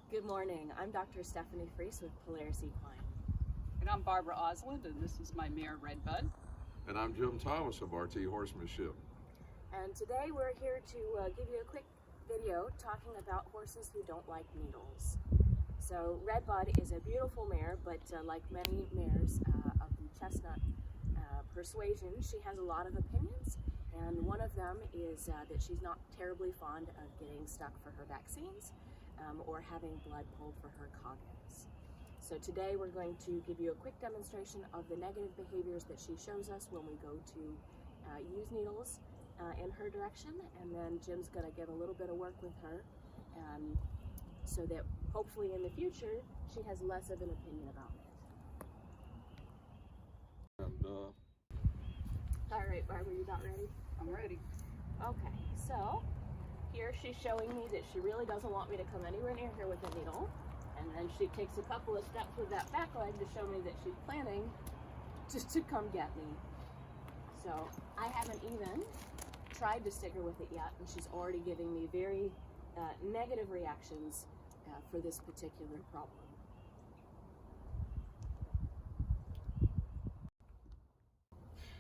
Good morning. I'm Dr. Stephanie Freese with Polaris Equine. And I'm Barbara Osland, and this is my mare Redbud. And I'm Jim Thomas of T Horsemanship. And today we're here to give you a quick video talking about horses who don't like needles. So Redbud is a beautiful mare, but like many mares of the chestnut persuasion, she has a lot of opinions. And one of them is that she's not terribly fond of getting stuck for her vaccines or having blood pulled for her coggins. So today we're going to give you a quick demonstration of the negative behaviors that she shows us when we go to use needles in her direction, and then Jim's going to give a little bit of work with her so that hopefully in the future she has less of an opinion about it. And, all right, Barbara, you about ready? I'm ready. Okay, so here she's showing me that she really doesn't want me to come anywhere near her with a needle, and then she takes a couple of steps with that back leg to show me that she's planning just to come get me. So I haven't even tried to stick her with it yet, and she's already giving me very negative reactions for this particular problem.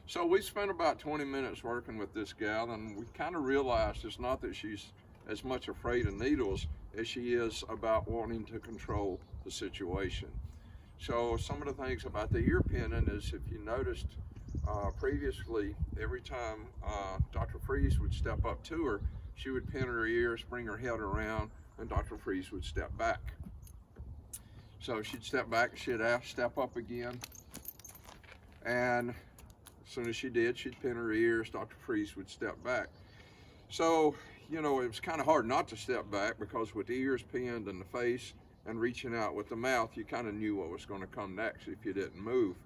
So we spent about 20 minutes working with this gal, and we kind of realized it's not that she's as much afraid of needles as she is about wanting to control the situation. So some of the things about the ear pinning is, if you noticed previously, every time Dr. Freese would step up to her, she would pin her ears, bring her head around, and Dr. Freese would step back. So she'd step back, she'd step up again, and as soon as she did, she'd pin her ears, Dr. Freese would step back. So, you know, it was kind of hard not to step back, because with the ears pinned and the face and reaching out with the mouth, you kind of knew what was going to come next if you didn't move.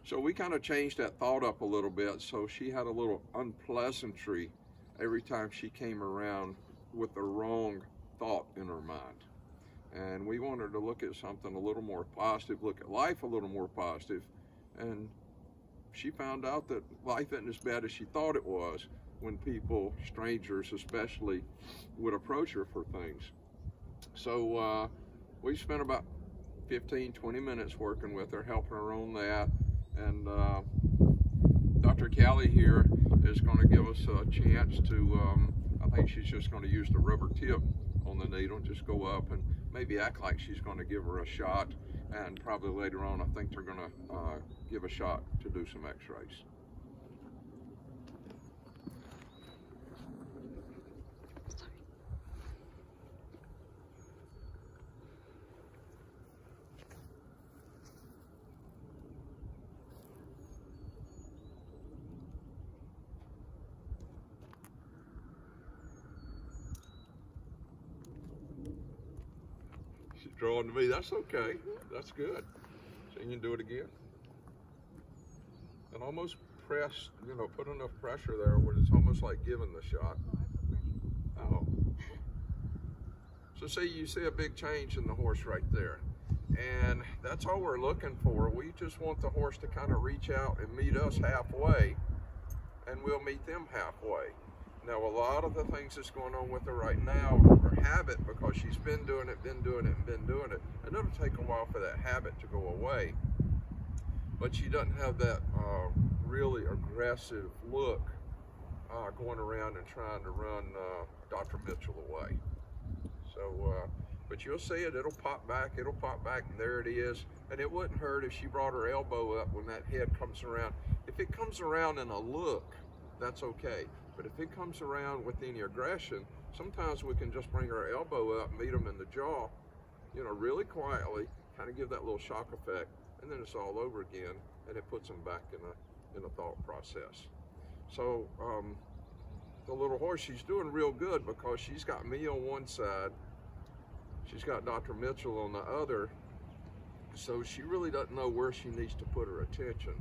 So we kind of changed that thought up a little bit, so she had a little unpleasantry every time she came around with the wrong thought in her mind. And we wanted to look at something a little more positive, look at life a little more positive, and she found out that life isn't as bad as she thought it was when people, strangers especially, would approach her for things. So we spent about 15-20 minutes working with her, helping her on that. And Dr. Callie here is going to give us a chance to, I think she's just going to use the rubber tip on the needle and just go up and maybe act like she's going to give her a shot. And probably later on, I think they're going to give a shot to do some x-rays. She's drawing to me. That's okay. That's good. So you can do it again. And almost press, you know, put enough pressure there where it's almost like giving the shot. Oh. So see, you see a big change in the horse right there. And that's all we're looking for. We just want the horse to kind of reach out and meet us halfway, and we'll meet them halfway. Now, a lot of the things that's going on with her right now are habit, because she's been doing it, and it'll take a while for that habit to go away. But she doesn't have that really aggressive look going around and trying to run Dr. Mitchell away. So, but you'll see it, it'll pop back, and there it is. And it wouldn't hurt if she brought her elbow up when that head comes around. If it comes around in a look, that's okay. But if it comes around with any aggression, sometimes we can just bring our elbow up, meet them in the jaw, you know, really quietly, kind of give that little shock effect, and then it's all over again, and it puts them back in a thought process. So the little horse, she's doing real good, because she's got me on one side, she's got Dr. Mitchell on the other, so she really doesn't know where she needs to put her attention.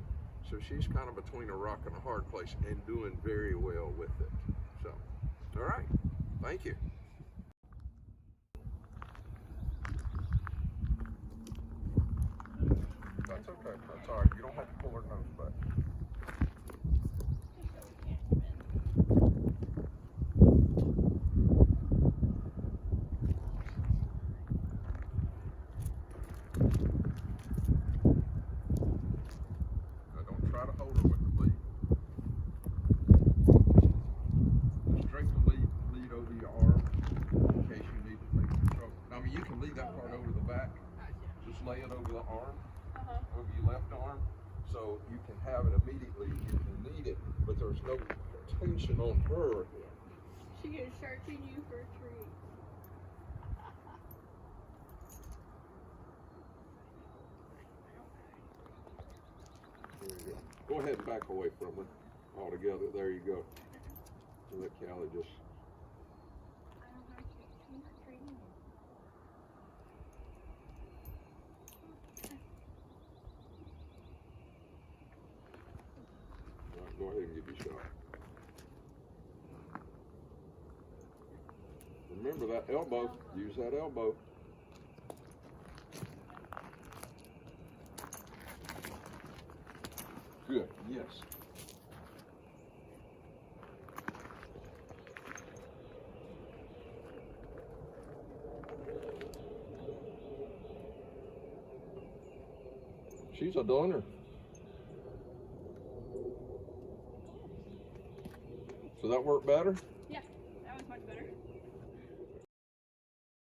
So she's kind of between a rock and a hard place, and doing very well with it. So, all right, thank you. That's okay, that's all right. You don't have to pull her nose back. leave that part over the back. Just lay it over the arm, over your left arm, so you can have it immediately if you need it, but there's no tension on her. She is searching you for a treat. There you go. Go ahead and back away from her altogether. There you go. And let Callie just. I don't know. She's treating you. All right, go ahead and give you a shot. Remember that elbow. Use that elbow. Good. Yes. She's a donor. So that work better?